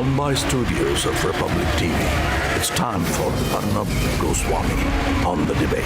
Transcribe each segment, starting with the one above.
Mumbai studios of Republic TV, it's time for Arnab Goswami on the debate.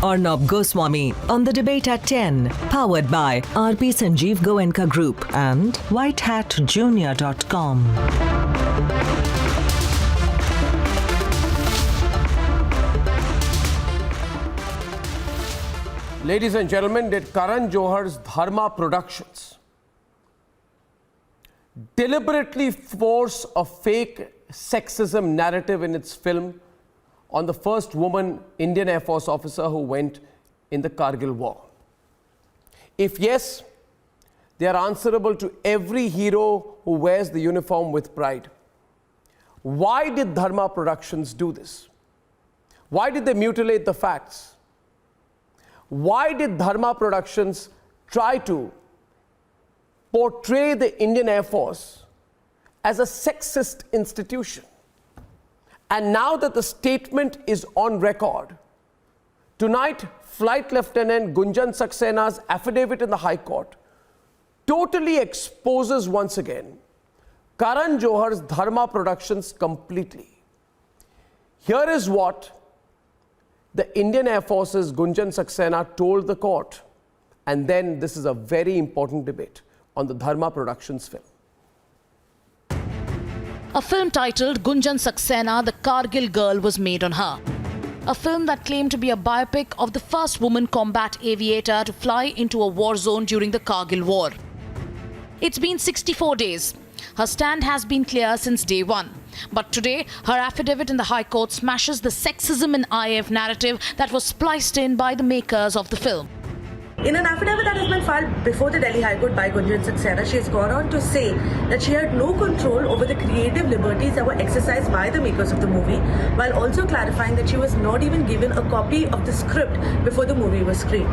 Arnab Goswami on the debate at 10, powered by RP Sanjeev Goenka Group and whitehatjunior.com. Ladies and gentlemen, did Karan Johar's Dharma Productions deliberately force a fake sexism narrative in its film on the first woman Indian Air Force officer who went in the Kargil war? If yes, they are answerable to every hero who wears the uniform with pride. Why did Dharma Productions do this? Why did they mutilate the facts? Why did Dharma Productions try to portray the Indian Air Force as a sexist institution? And now that the statement is on record, tonight, Flight Lieutenant Gunjan Saxena's affidavit in the High Court totally exposes once again Karan Johar's Dharma Productions completely. Here is what the Indian Air Force's Gunjan Saxena told the court, and then this is a very important debate on the Dharma Productions film. A film titled Gunjan Saxena, The Kargil Girl was made on her. A film that claimed to be a biopic of the first woman combat aviator to fly into a war zone during the Kargil War. It's been 64 days. Her stand has been clear since day one. But today, her affidavit in the High Court smashes the sexism in IAF narrative that was spliced in by the makers of the film. In an affidavit that has been filed before the Delhi High Court by Gunjan Saxena, she has gone on to say that she had no control over the creative liberties that were exercised by the makers of the movie, while also clarifying that she was not even given a copy of the script before the movie was screened.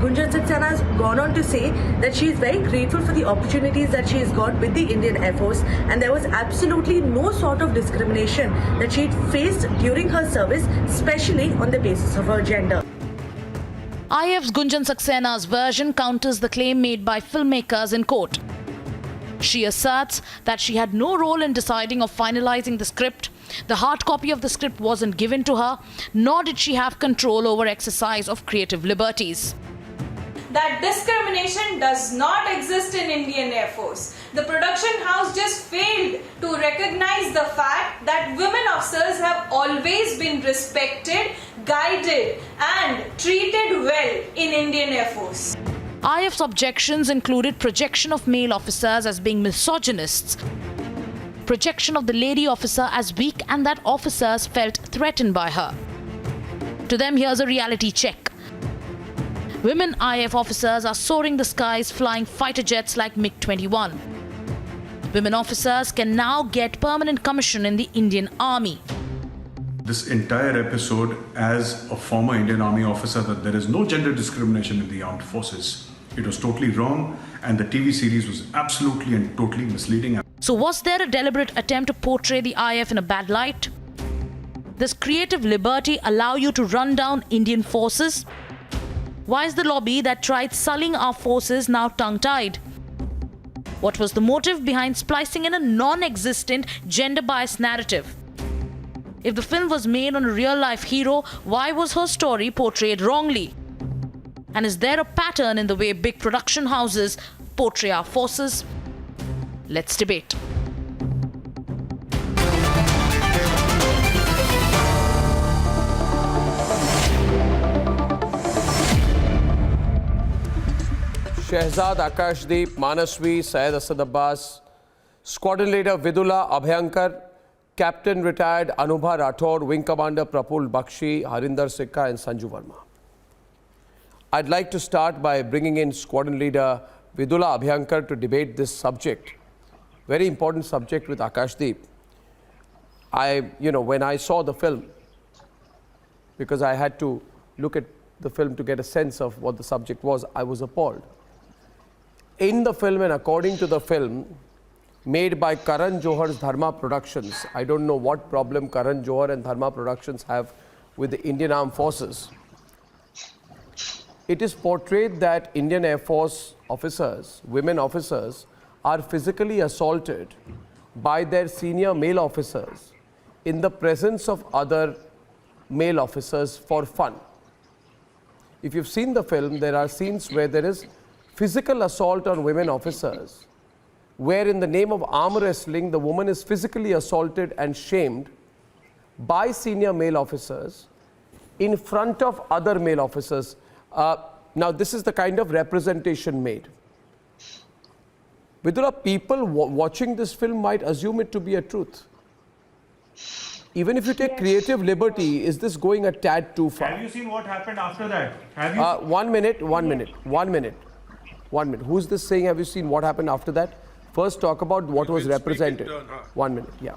Gunjan Saxena has gone on to say that she is very grateful for the opportunities that she has got with the Indian Air Force, and there was absolutely no sort of discrimination that she had faced during her service, especially on the basis of her gender. IAF's Gunjan Saxena's version counters the claim made by filmmakers in court. She asserts that she had no role in deciding or finalizing the script. The hard copy of the script wasn't given to her, nor did she have control over exercise of creative liberties. That discrimination does not exist in Indian Air Force. The production house just failed to recognize the fact that women officers have always been respected, guided and treated well in Indian Air Force. IAF's objections included projection of male officers as being misogynists, projection of the lady officer as weak, and that officers felt threatened by her. To them, here's a reality check. Women IAF officers are soaring the skies flying fighter jets like MiG-21. Women officers can now get permanent commission in the Indian Army. This entire episode, as a former Indian Army officer, that there is no gender discrimination in the armed forces. It was totally wrong, and the TV series was absolutely and totally misleading. So was there a deliberate attempt to portray the IAF in a bad light? Does creative liberty allow you to run down Indian forces? Why is the lobby that tried sullying our forces now tongue-tied? What was the motive behind splicing in a non-existent gender-biased narrative? If the film was made on a real-life hero, why was her story portrayed wrongly? And is there a pattern in the way big production houses portray our forces? Let's debate. Shehzad, AKashdeep, Manasvi, Syed Asad Abbas, Squadron Leader Vidula Abhyankar, Captain Retired Anubha Rathod, Wing Commander Prapul Bakshi, Harinder Sikka and Sanju Verma. I'd like to start by bringing in Squadron Leader Vidula Abhyankar to debate this subject very important subject with AKashdeep. When I saw the film, because I had to look at the film to get a sense of what the subject was, I was appalled. In the film, and according to the film, made by Karan Johar's Dharma Productions, I don't know what problem Karan Johar and Dharma Productions have with the Indian Armed Forces. It is portrayed that Indian Air Force officers, women officers, are physically assaulted by their senior male officers in the presence of other male officers for fun. If you've seen the film, there are scenes where there is physical assault on women officers, where in the name of arm wrestling, the woman is physically assaulted and shamed by senior male officers in front of other male officers. Now, this is the kind of representation made. Vidula, people watching this film might assume it to be a truth. Even if you take creative liberty, is this going a tad too far? Have you seen what happened after that? Have you 1 minute. Who's this saying, have you seen what happened after that? First, talk about what was represented. 1 minute, yeah.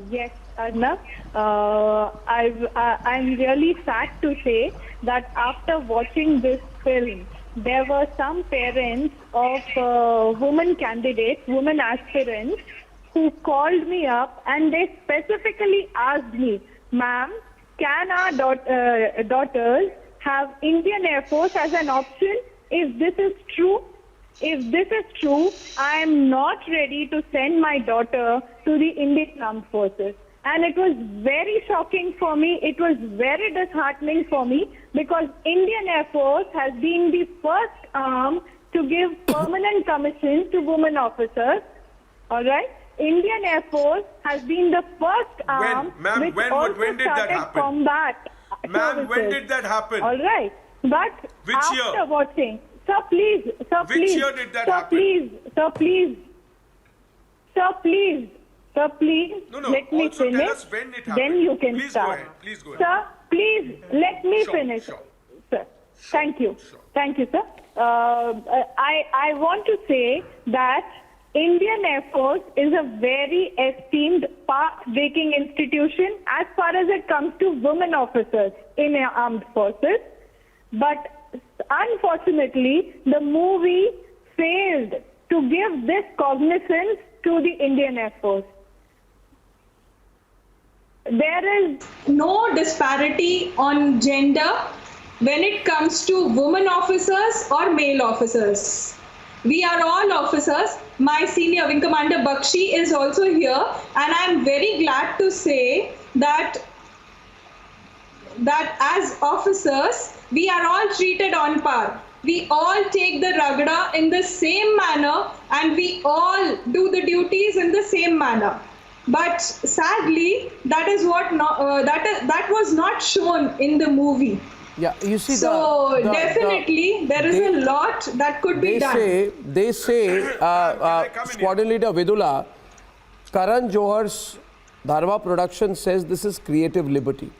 Yes, Arnab. I'm really sad to say that after watching this film, there were some parents of women candidates, women aspirants, who called me up and they specifically asked me, ma'am, can our daughters have Indian Air Force as an option? If this is true, I am not ready to send my daughter to the Indian Armed Forces. And it was very shocking for me. It was very disheartening for me because Indian Air Force has been the first arm to give permanent commissions to women officers. All right? Indian Air Force has been the first arm which also started combat Ma'am, when services. did that happen? All right. But Which after year? watching, sir, please, Which year did that happen? Sir, please, No, let me also finish. tell us when it happened. Then you can Please start. go ahead. Please go ahead. Sir, please, let me finish. Sure. Sir, thank you. Thank you, sir. I want to say that Indian Air Force is a very esteemed, path-breaking institution as far as it comes to women officers in our armed forces. But unfortunately, the movie failed to give this cognizance to the Indian Air Force. There is no disparity on gender when it comes to women officers or male officers. We are all officers. My senior Wing Commander Bakshi is also here, and I'm very glad to say that as officers, we are all treated on par. We all take the ragda in the same manner, and we all do the duties in the same manner. But sadly, that is what that was not shown in the movie. Yeah, you see, definitely there is a lot that could be done. They say, Squadron Leader Vidula, Karan Johar's Dharma Production says this is creative liberty.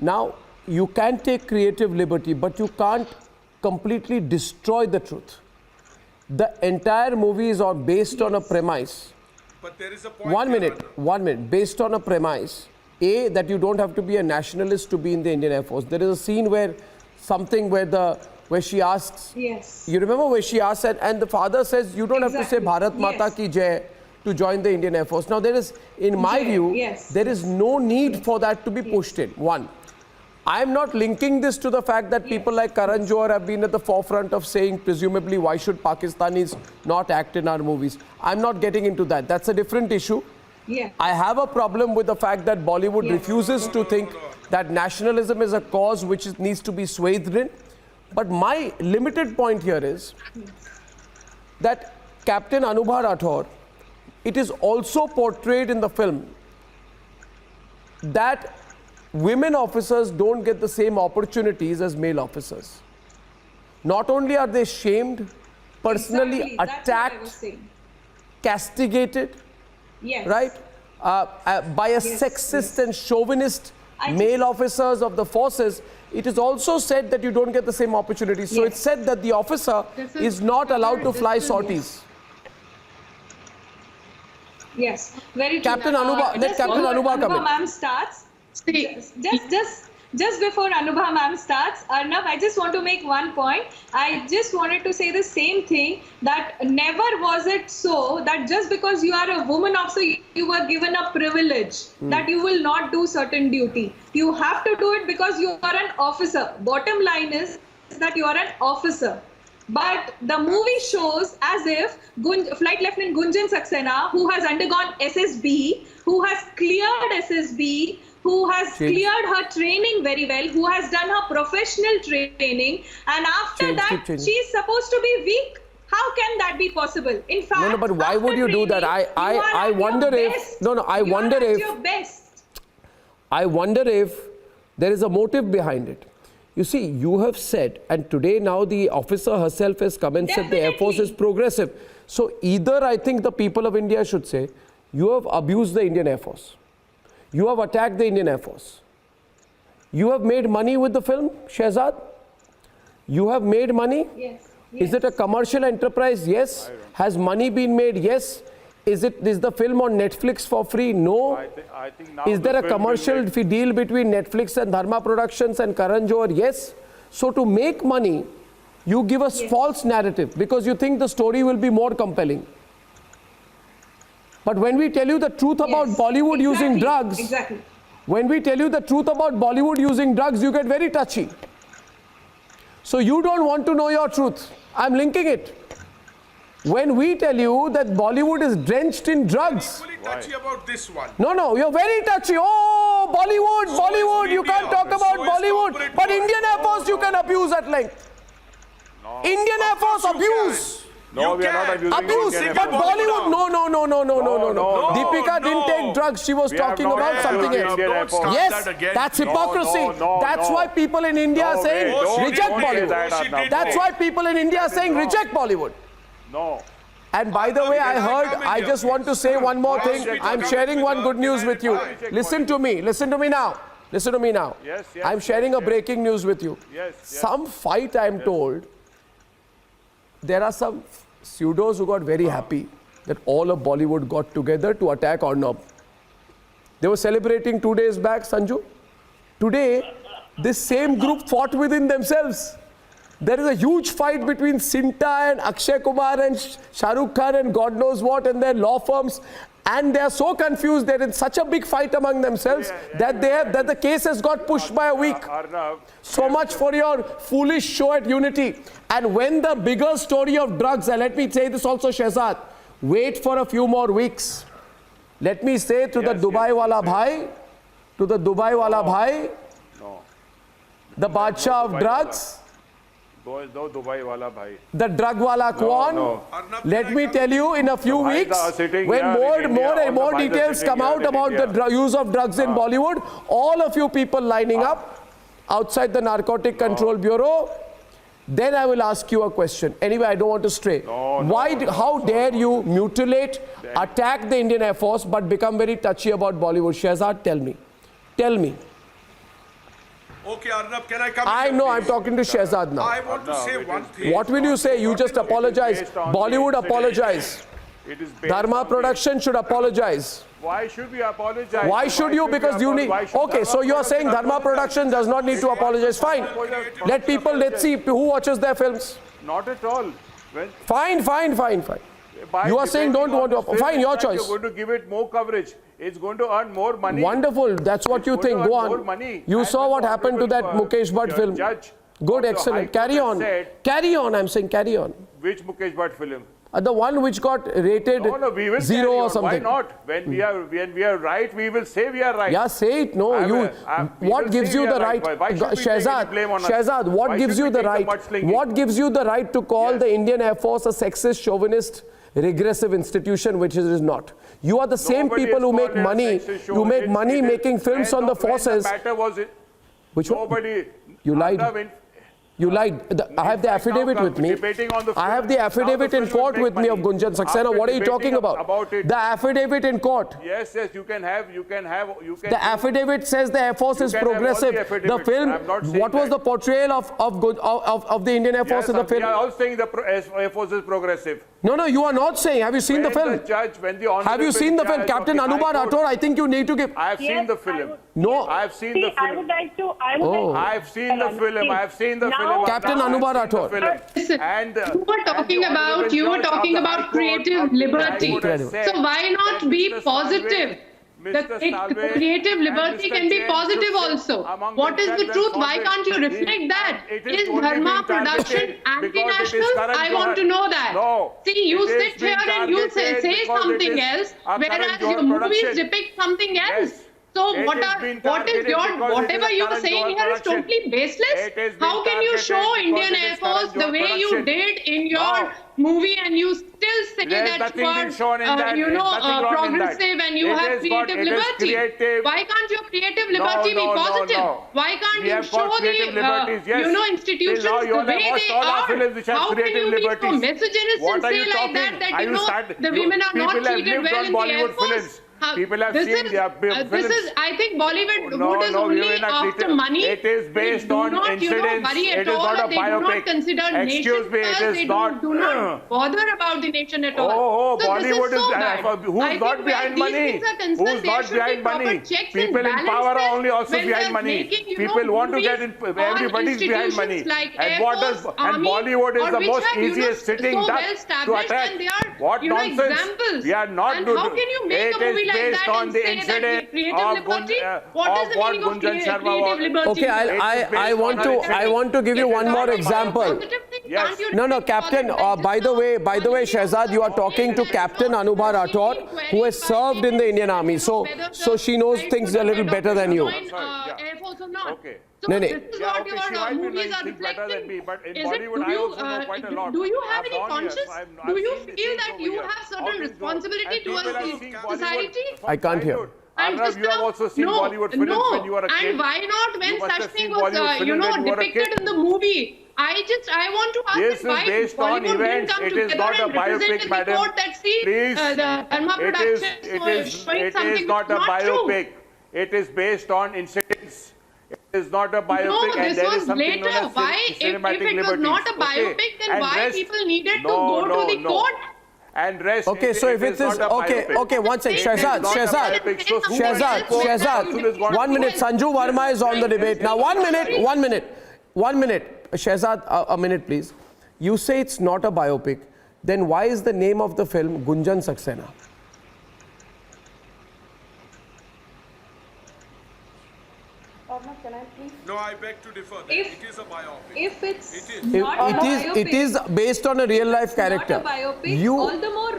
Now, you can take creative liberty, but you can't completely destroy the truth. The entire movie is based on a premise. But there is a point. 1 minute. Based on a premise. A, that you don't have to be a nationalist to be in the Indian Air Force. There is a scene where she asks, yes. You remember where she asks, and the father says, you don't have to say Bharat Mata ki Jai to join the Indian Air Force. Now there is, in my view, there is no need for that to be pushed in. One, I am not linking this to the fact that people like Karan Johar have been at the forefront of saying, presumably, why should Pakistanis not act in our movies? I'm not getting into that. That's a different issue. Yeah. I have a problem with the fact that Bollywood refuses to think that nationalism is a cause which needs to be swathed in. But my limited point here is that Captain Anubha Rathore, it is also portrayed in the film that women officers don't get the same opportunities as male officers. Not only are they shamed, personally attacked, castigated, right, by a sexist and chauvinist male officers of the forces, it is also said that you don't get the same opportunities. So it's said that the officer is not allowed to fly sorties. Yes, very true. Captain Anubha, let Captain Anubha come in. Ma'am starts. Just before Anubha ma'am starts, Arnab, I just want to make one point. I just wanted to say the same thing, that never was it so that just because you are a woman officer, you were given a privilege that you will not do certain duty. You have to do it because you are an officer. Bottom line is that you are an officer. But the movie shows as if Flight Lieutenant Gunjan Saxena, who has undergone SSB, who has cleared SSB, who has cleared her training very well, who has done her professional training, and after that, she is supposed to be weak. How can that be possible? In fact, no, but why would you do that? I wonder if I wonder if there is a motive behind it. You see, you have said, and today now the officer herself has come and said the Air Force is progressive. So either I think the people of India should say, you have abused the Indian Air Force. You have attacked the Indian Air Force. You have made money with the film, Shehzad? You have made money? Yes. Is it a commercial enterprise? Yes. Has money been made? Yes. Is the film on Netflix for free? No. I think now is there a commercial deal between Netflix and Dharma Productions and Karan Johar? Yes. So to make money, you give a false narrative because you think the story will be more compelling. But when we tell you the truth about Bollywood using drugs, when we tell you the truth about Bollywood using drugs, you get very touchy. So you don't want to know your truth. I'm linking it. When we tell you that Bollywood is drenched in drugs. I'm equally touchy about this one. No, you're very touchy. Oh, Bollywood, you can't talk about Bollywood. But Indian Air Force you can abuse at length. No. Indian Air Force abuse. No, we are not abusing abuse, Indian but Air Force. Bollywood, no. Deepika didn't take drugs. She was talking about something else. Yes, that's hypocrisy. That's why people in India are saying reject Bollywood. That's why people in India are saying reject Bollywood. No. And by the way, I just want to say one more thing. I'm sharing one good news with you. Listen to me now. Yes, I'm sharing a breaking news with you. Yes. Some fight, I'm told, there are some pseudos who got very happy that all of Bollywood got together to attack Arnab. They were celebrating 2 days back, Sanju. Today, this same group fought within themselves. There is a huge fight between Sinta and Akshay Kumar and Shah Rukh Khan and God knows what and their law firms. And they are so confused, they're in such a big fight among themselves that the case has got pushed by a week. So much for your foolish show at Unity. And when the bigger story of drugs, and let me say this also, Shehzad, wait for a few more weeks. Let me say to the Dubai wala bhai, the Badshah of drugs, the drug wala Kwan. Let me tell you, in a few weeks, when more details come out about the use of drugs in Bollywood, all of you people lining up outside the Narcotic Control Bureau, then I will ask you a question. Anyway, I don't want to stray. How dare you mutilate, attack the Indian Air Force, but become very touchy about Bollywood? Shehzad, tell me. Okay, Arnab, can I come in? I know, I'm talking to Shehzad now. I want to say one thing. What will you say? You just apologize. Bollywood apologize. Dharma Production should apologize. Why should we apologize? Why should you? Because you need... Okay, so you are saying Dharma Production does not need to apologize. Fine. Let's see who watches their films. Not at all. Fine. You are saying don't want to... Fine, your choice. You're going to give it more coverage. It's going to earn more money. Wonderful. That's what you think. Go on. You saw what happened to that Mukesh Bhatt film. Good, excellent. Carry on. I'm saying carry on. Which Mukesh Bhatt film? The one which got rated we will 0 or something. Why not? When we are right, we will say we are right. Yeah, say it. No, what gives you the right? Shehzad, what gives you the right? What gives you the right to call the Indian Air Force a sexist, chauvinist, regressive institution, which it is not? You are the same people who make money. You make money making films on the forces. Which one? You lied. You lied. I have the affidavit with me. I have the affidavit in court with me of Gunjan Saxena. What are you talking about? The affidavit in court. Yes, you can have. The affidavit says the Air Force is progressive. The film. What was the portrayal of the Indian Air Force in the film? We are all saying the Air Force is progressive. No, you are not saying. Have you seen the film? Have you seen the film? Captain Anubha Rathore, I think you need to give. I have seen the film. No. I have seen the film. I would like to. I have seen the film. I have seen the film. Captain Anubha Rathore. And you were talking about creative liberty. So why not be positive? The creative liberty can be positive also. What is the truth? Why can't you reflect that? Is Dharma production anti-national? I want to know that. See, you sit here and you say something else, whereas your movies depict something else. So whatever you are saying here is totally baseless? How can you show Indian Air Force the way you did in your movie and you still say that you are progressive and you have creative liberty? Why can't your creative liberty be positive? Why can't you show the institutions the way they are? How can you be so misogynist and say like that the women are not treated well in the Air Force? People have seen their films. I think Bollywood is only after money. It is based on incidents. It is not a biopic. They do not consider nation first. They do not bother about the nation at all. So Bollywood is who's not behind money? Who's not behind money? People in power are only also behind money. People want to get in. Everybody's behind money. And Bollywood is the most easiest sitting duck to attack. What nonsense! We are not doing. How can you make a movie like that and say that creative liberty? What is the meaning of creative liberty? Okay, I want to give you one more example. Yes. No, Captain. By the way, Shehzad, you are talking to Captain Anubha Rathore, who has served in the Indian Army. So she knows things a little better than you. Okay. So this is what your movies are reflecting. But in Bollywood, I also know quite a lot. Do you have any conscience? Do you feel that you have certain responsibility towards the society? I can't hear. Arnab, you have also seen Bollywood films when you were a kid. And why not when such thing was depicted in the movie? I want to ask why Bollywood didn't come together and represent in the court that the Dharma production it is not a biopic. It is based on incidents. It is not a biopic. No, and there is something later. known as Why, if it was not a biopic, then why people needed to go to the court? And rest. Okay, so if it is okay, one second, Shehzad, 1 minute. Sanju Verma is on the debate now. 1 minute. Shehzad, a minute, please. You say it's not a biopic. Then why is the name of the film Gunjan Saxena? Can I please? No, I beg to differ. It is a biopic. If it's not a biopic, it is based on a real life character. Not a biopic. All the more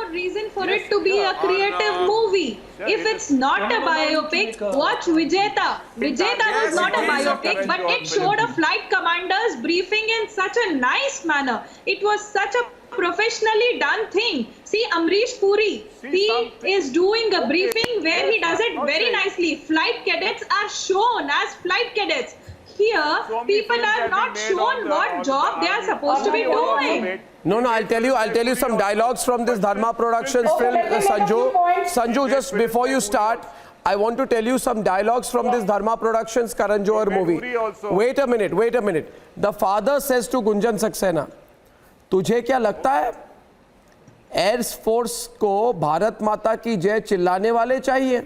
reason for it to be a creative movie. If it's not a biopic, watch Vijeta. Vijeta was not a biopic, but it showed a flight commander's briefing in such a nice manner. It was such a professionally done thing. See Amrish Puri, he is doing a briefing where he does it very nicely. Flight cadets are shown as flight cadets. Here, people are not shown what job they are supposed to be doing. No, I'll tell you some dialogues from this Dharma Productions film, Sanju, just before you start, I want to tell you some dialogues from this Dharma Productions Karan Johar movie. Wait a minute. The father says to Gunjan Saxena, तुझे क्या लगता है air force को भारत माता की जय चिल्लाने वाले चाहिए?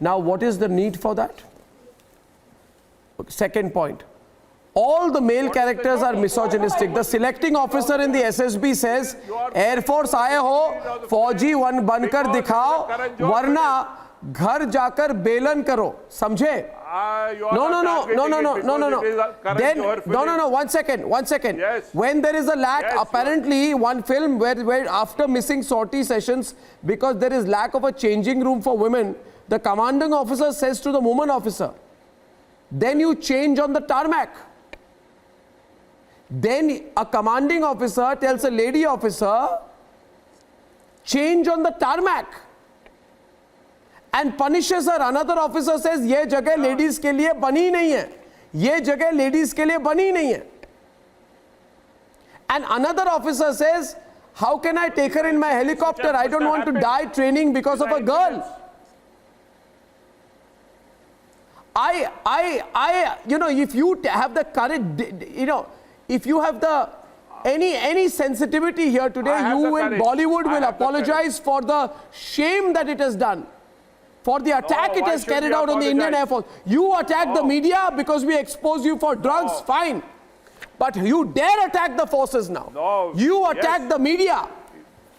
Now what is the need for that? Second point, all the male characters are misogynistic. The selecting officer in the SSB says Air Force आए हो फौजी वन बनकर दिखाओ वरना घर जाकर बेलन करो, समझे? No. Then, no. 1 second. Yes. When there is a lack, apparently one film where after missing sortie sessions, because there is lack of a changing room for women, the commanding officer says to the woman officer, then you change on the tarmac. Then a commanding officer tells a lady officer, change on the tarmac. And punishes her. Another officer says, ये जगह ladies के लिए बनी नहीं है. ये जगह ladies के लिए बनी नहीं है. And another officer says, how can I take her in my helicopter? I don't want to die training because of a girl. You know, if you have the courage, you know, if you have the any sensitivity here today, you will, Bollywood will apologize for the shame that it has done, for the attack it has carried out on the Indian Air Force. You attack the media because we expose you for drugs, fine. But you dare attack the forces now. No. You attack the media.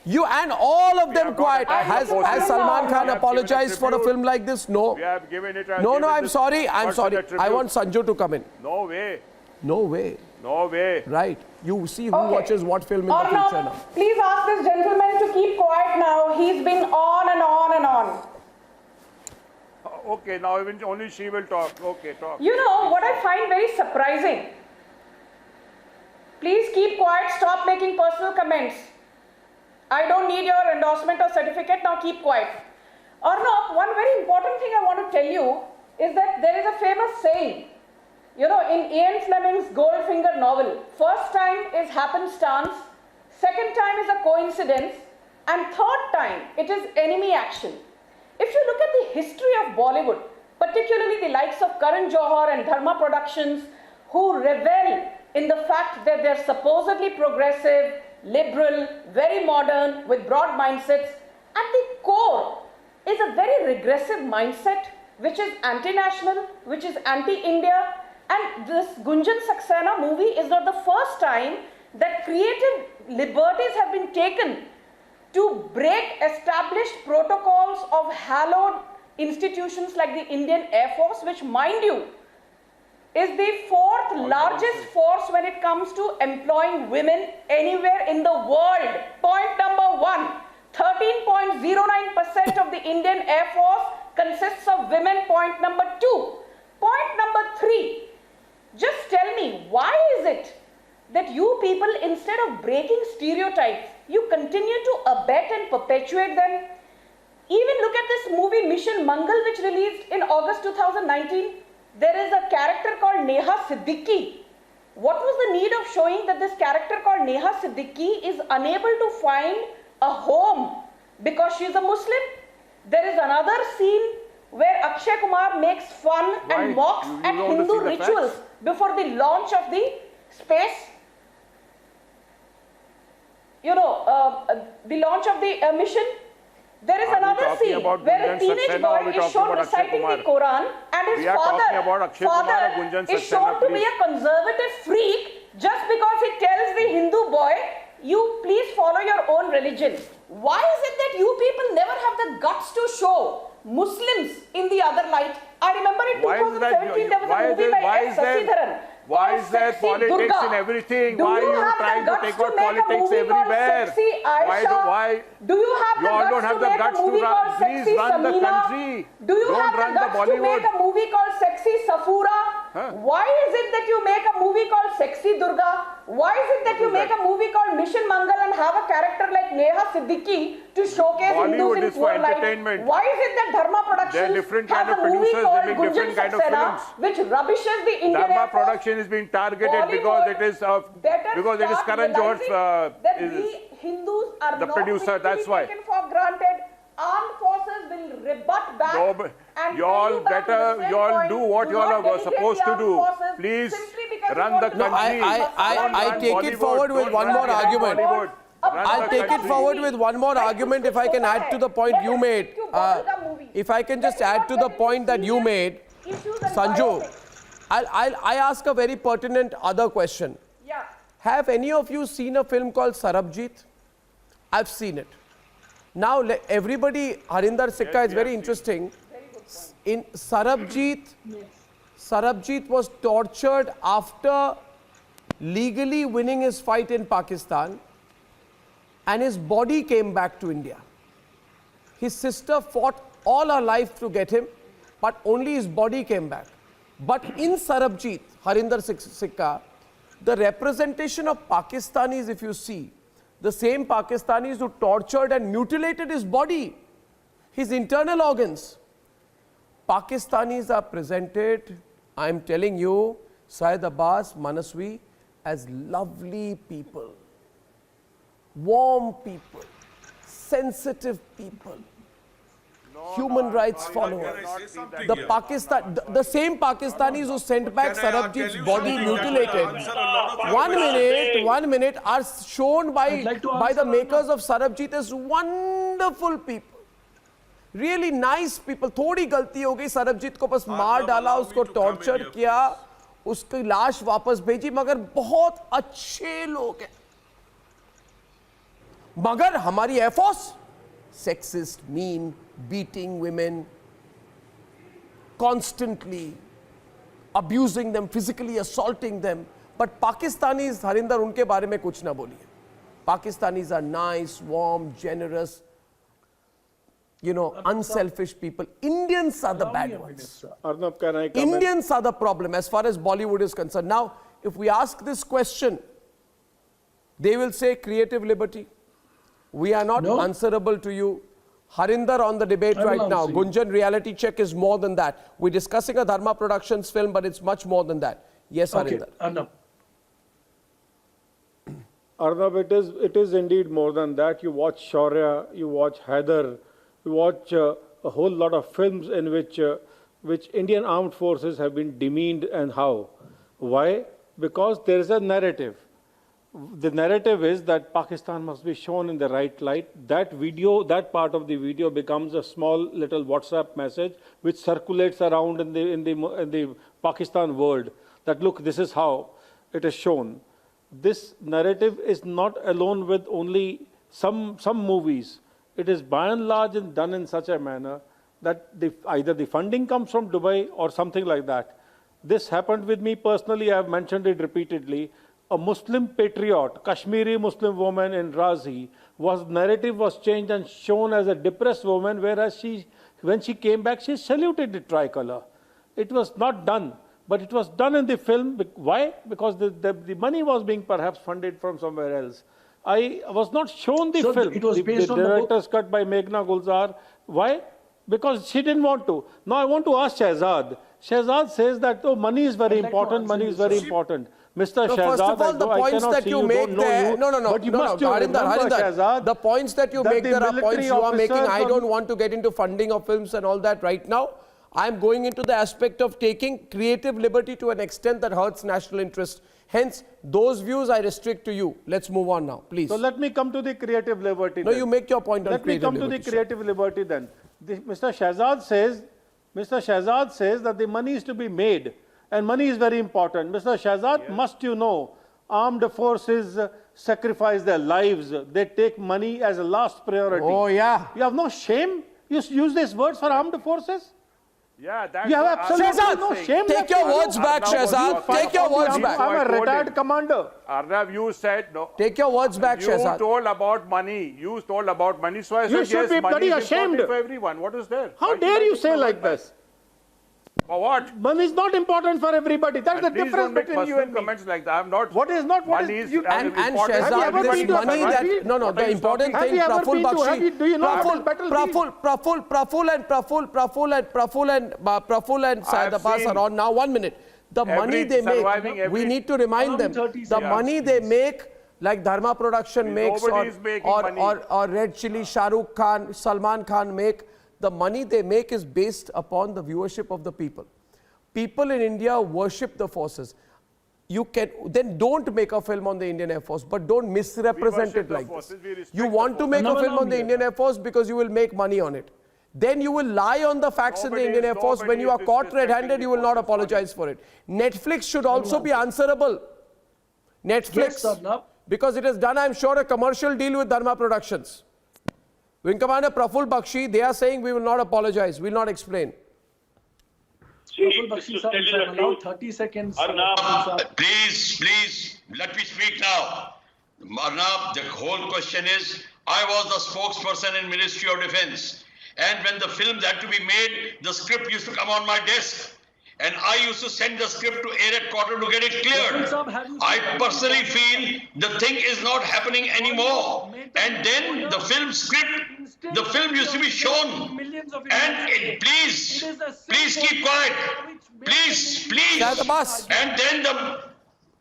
You and all of them quiet. Has Salman Khan apologized for a film like this? No. We have given it. No, I'm sorry. I'm sorry. I want Sanju to come in. No way. No way. No way. Right. You see who watches what film in the future now. Please ask this gentleman to keep quiet now. He's been on and on and on. Okay, now even only she will talk. Okay, talk. You know what I find very surprising? Please keep quiet. Stop making personal comments. I don't need your endorsement or certificate. Now keep quiet. Arnab, one very important thing I want to tell you is that there is a famous saying, you know, in Ian Fleming's Goldfinger novel, first time is happenstance, second time is a coincidence, and third time it is enemy action. If you look at the history of Bollywood, particularly the likes of Karan Johar and Dharma Productions, who revel in the fact that they're supposedly progressive, liberal, very modern, with broad mindsets, at the core is a very regressive mindset, which is anti-national, which is anti-India. And this Gunjan Saxena movie is not the first time that creative liberties have been taken to break established protocols of hallowed institutions like the Indian Air Force, which, mind you, is the fourth largest force when it comes to employing women anywhere in the world. Point number one, 13.09% of the Indian Air Force consists of women. Point number two. Point number three, just tell me, why is it that you people, instead of breaking stereotypes, you continue to abet and perpetuate them? Even look at this movie Mission Mangal, which released in August 2019. There is a character called Neha Siddiqui. What was the need of showing that this character called Neha Siddiqui is unable to find a home because she is a Muslim? There is another scene where Akshay Kumar makes fun and mocks at Hindu rituals before the launch of the space. You know, the launch of the mission. There is another scene where a teenage boy is shown reciting the Quran and his father is shown to be a conservative freak just because he tells the Hindu boy, you please follow your own religion. Why is it that you people never have the guts to show Muslims in the other light? I remember in 2017 there was a movie by S. Sasidharan. Why is there politics in everything? Why are you trying to take out politics everywhere? Why? Do you have the guts to make a movie called Sexy Samina? Do you have the guts to make a movie called Sexy Safura? Why is it that you make a movie called Sexy Durga? Why is it that you make a movie called Mission Mangal and have a character like Neha Siddiqui to showcase Hindus in poor light? Why is it that Dharma Productions has a movie called Gunjan Saxena which rubbishes the Indian Air Force? Dharma Production is being targeted because it is Karan Johar Hindus are the producer. That's why. Taken for granted. Armed forces will rebut back. No, y'all do what y'all are supposed to do. Please run the country. I take it forward with one more argument. I'll take it forward with one more argument if I can add to the point you made. If I can just add to the point that you made, Sanju, I ask a very pertinent other question. Yeah. Have any of you seen a film called Sarabjit? I've seen it. Now, everybody, Harinder Sikka is very interesting. In Sarabjit, Sarabjit was tortured after legally winning his fight in Pakistan, and his body came back to India. His sister fought all her life to get him, but only his body came back. But in Sarabjit, Harinder Sikka, the representation of Pakistanis, if you see, the same Pakistanis who tortured and mutilated his body, his internal organs, Pakistanis are presented I'm telling you, Syed Abbas, Manaswi, as lovely people, warm people, sensitive people, human rights followers. The same Pakistanis who sent back Sarabjit's body mutilated. 1 minute, are shown by the makers of Sarabjit as wonderful people. Really nice people. थोड़ी गलती हो गई, सरबजीत को बस मार डाला, उसको torture किया, उसकी लाश वापस भेजी, मगर बहुत अच्छे लोग हैं. मगर हमारी air force sexist, mean, beating women, constantly abusing them, physically assaulting them. But Pakistanis, Harinder, उनके बारे में कुछ ना बोलिए. Pakistanis are nice, warm, generous, unselfish people. Indians are the bad ones. Arnab, can I comment? Indians are the problem as far as Bollywood is concerned. Now, if we ask this question, they will say creative liberty. We are not answerable to you. Harinder on the debate right now. Gunjan, reality check is more than that. We're discussing a Dharma Productions film, but it's much more than that. Yes, Harinder. Arnab. Arnab, it is indeed more than that. You watch Shaurya, you watch Haider, you watch a whole lot of films in which Indian armed forces have been demeaned, and how? Why? Because there is a narrative. The narrative is that Pakistan must be shown in the right light. That video, that part of the video becomes a small little WhatsApp message which circulates around in the Pakistan world. That look, this is how it is shown. This narrative is not alone with only some movies. It is by and large done in such a manner that either the funding comes from Dubai or something like that. This happened with me personally. I have mentioned it repeatedly. A Muslim patriot, Kashmiri Muslim woman in Razi, narrative was changed and shown as a depressed woman, whereas when she came back, she saluted the tricolor. It was not done, but it was done in the film. Why? Because the money was being perhaps funded from somewhere else. I was not shown the film. It was based on the director's cut by Meghna Gulzar. Why? Because she didn't want to. Now I want to ask Shehzad. Shehzad says that money is very important, money is very important. Mr. Shehzad, first of all, the points that you make there, Harinder, the points that you make there are points you are making. I don't want to get into funding of films and all that right now. I'm going into the aspect of taking creative liberty to an extent that hurts national interest. Hence, those views I restrict to you. Let's move on now, please. So let me come to the creative liberty. No, you make your point on creative liberty. Let me come to the creative liberty then. Mr. Shehzad says that the money is to be made. And money is very important. Mr. Shehzad, must you know, armed forces sacrifice their lives. They take money as a last priority. Oh, yeah. You have no shame? You use these words for armed forces? Yeah, that's you have absolutely no shame. Take your words back, Shehzad. Take your words back. I'm a retired commander. Arnab, you said no. Take your words back, Shehzad. You told about money. So I said, you should be bloody ashamed for everyone. What is there? How dare you say like this? For what? Money is not important for everybody. That's the difference between you and me. Comments like that. I'm not. What is not? What is you? And Shehzad, this money that the important thing. Praful Bakshi, Praful and Syed Abbas are on now. 1 minute. The money they make, we need to remind them. The money they make, like Dharma Production makes, or Red Chilli, Shah Rukh Khan, Salman Khan make. The money they make is based upon the viewership of the people. People in India worship the forces. Then don't make a film on the Indian Air Force, but don't misrepresent it like this. You want to make a film on the Indian Air Force because you will make money on it. Then you will lie on the facts in the Indian Air Force. When you are caught red-handed, you will not apologize for it. Netflix should also be answerable. Netflix, because it has done, I'm sure, a commercial deal with Dharma Productions. Wing Commander Praful Bakshi, they are saying we will not apologize, we will not explain. Praful Bakshi, sir, if I'm allowed 30 seconds. Arnab, please, let me speak now. Arnab, the whole question is, I was the spokesperson in Ministry of Defense. And when the films had to be made, the script used to come on my desk. And I used to send the script to Air Headquarters to get it cleared. I personally feel the thing is not happening anymore. And then the film script, the film used to be shown. And please keep quiet. Please, please.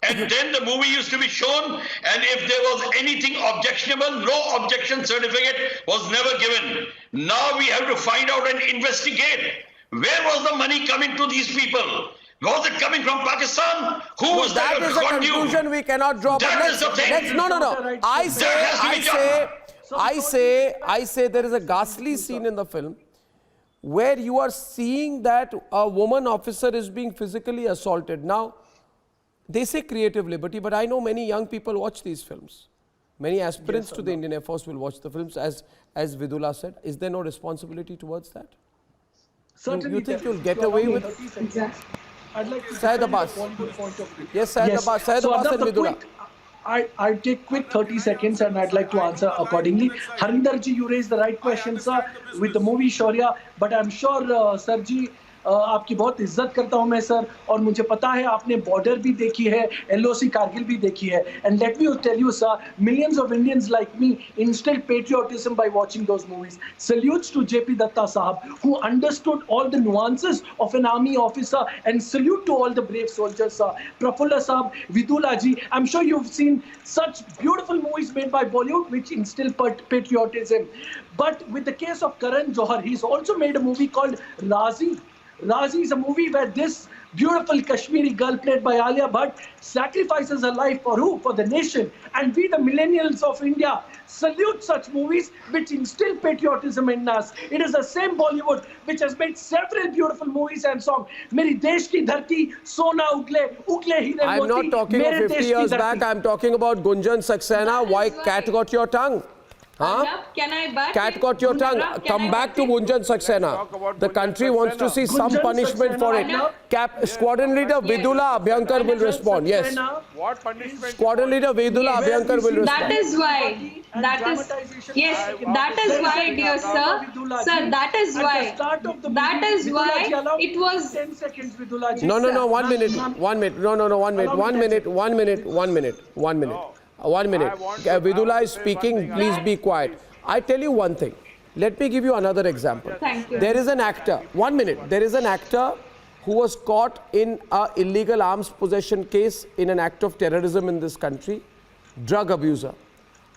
And then the movie used to be shown, and if there was anything objectionable, no objection certificate was never given. Now we have to find out and investigate. Where was the money coming to these people? Was it coming from Pakistan? Who was that? That is a conclusion we cannot draw. That is the thing. No. I say there is a ghastly scene in the film where you are seeing that a woman officer is being physically assaulted. Now, they say creative liberty, but I know many young people watch these films. Many aspirants to the Indian Air Force will watch the films, as Vidula said. Is there no responsibility towards that? Certainly. You think you'll get away with it? Exactly. I'd like to Syed Abbas. Yes, Syed Abbas. Syed Abbas and Vidula. I'll take quick 30 seconds and I'd like to answer accordingly. Harinder ji, you raised the right question, sir, with the movie Shaurya, but I'm sure, sir ji, आपकी बहुत इज्जत करता हूं मैं sir, और मुझे पता है आपने बॉर्डर भी देखी है, LOC कारगिल भी देखी है, and let me tell you sir, millions of Indians like me instilled patriotism by watching those movies. Salutes to JP Datta sahab, who understood all the nuances of an army officer, and salute to all the brave soldiers sir. Prafulla sahab, Vidula ji, I'm sure you've seen such beautiful movies made by Bollywood which instill patriotism. But with the case of Karan Johar, he's also made a movie called Razi. Razi is a movie where this beautiful Kashmiri girl played by Alia Bhatt sacrifices her life for who? For the nation. And we, the millennials of India, salute such movies which instill patriotism in us. It is the same Bollywood which has made several beautiful movies and songs. Meri Desh Ki Dharti, Sona Ugle, Ugle Hire Moti. I'm not talking of 50 years back. I'm talking about Gunjan Saxena. Why cat got your tongue? Huh? Can I back? Cat got your tongue. Come back to Gunjan Saxena. The country wants to see some punishment for it. Squadron leader Vidula Abhyankar will respond. Yes. What punishment? Squadron leader Vidula Abhyankar will respond. That is why. Yes. That is why, dear sir. Sir, that is why. That is why it was. 10 seconds, Vidula ji. No. 1 minute. 1 minute. No. 1 minute. 1 minute. 1 minute. 1 minute. 1 minute. 1 minute. Vidula is speaking. Please be quiet. I tell you one thing. Let me give you another example. Thank you. There is an actor. 1 minute. There is an actor who was caught in an illegal arms possession case in an act of terrorism in this country. Drug abuser.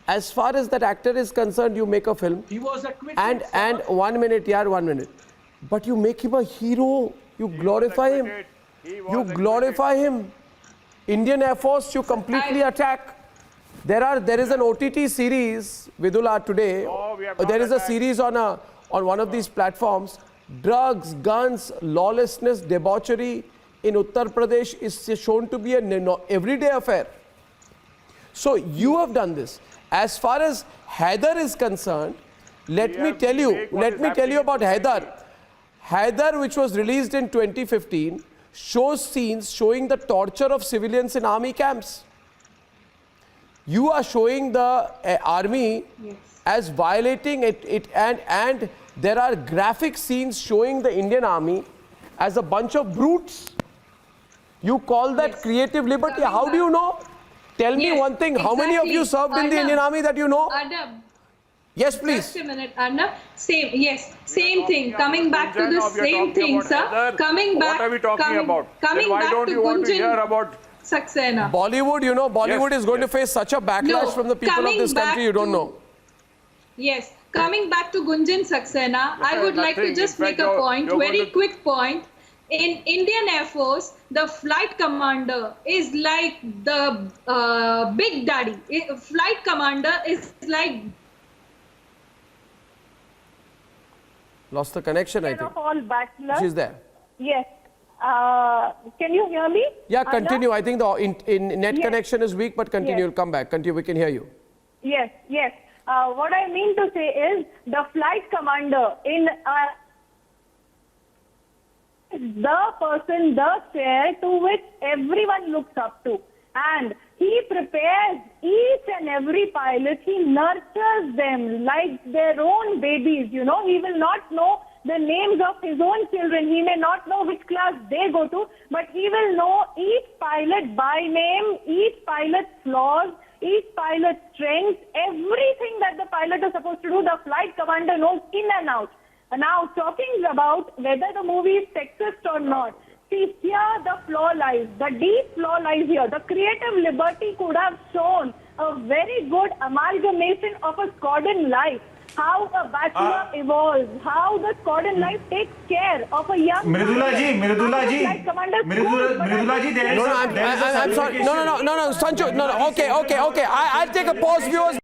As far as that actor is concerned, you make a film. He was acquitted. And 1 minute, yaar, 1 minute. But you make him a hero. You glorify him. You glorify him. Indian Air Force, you completely attack. There is an OTT series, Vidula, today. There is a series on one of these platforms. Drugs, guns, lawlessness, debauchery in Uttar Pradesh is shown to be an everyday affair. So you have done this. As far as Haider is concerned, let me tell you about Haider. Haider, which was released in 2015, shows scenes showing the torture of civilians in army camps. You are showing the army as violating it, and there are graphic scenes showing the Indian army as a bunch of brutes. You call that creative liberty? How do you know? Tell me one thing. How many of you served in the Indian army that you know? Arnab. Yes, please. Just a minute, Arnab. Same thing. Coming back to the same thing, sir. Coming back. What are we talking about? Coming why back don't to you want to hear Gunjan about Saxena. Bollywood is going to face such a backlash from the people of this country, you don't know. Yes. Coming back to Gunjan Saxena, I would like to just make a point, very quick point. In Indian Air Force, the flight commander is like the big daddy. Flight commander is like... Lost the connection, I think. All bachelors. She's there. Yes. Can you hear me? Yeah, continue. I think the net connection is weak, but continue. Come back. Continue. We can hear you. Yes. What I mean to say is the flight commander in the person, the chair to which everyone looks up to. And he prepares each and every pilot. He nurtures them like their own babies. You know, he will not know the names of his own children. He may not know which class they go to, but he will know each pilot by name, each pilot's flaws, each pilot's strengths, everything that the pilot is supposed to do, the flight commander knows in and out. Now, talking about whether the movie is sexist or not, See, here the flaw lies. The deep flaw lies here. The creative liberty could have shown a very good amalgamation of a Scotland life. How a bachelor evolves, how the Scotland life takes care of a young Mridula ji, there is I'm sorry. No, Sanju. No. Okay. I'll take a pause, viewers.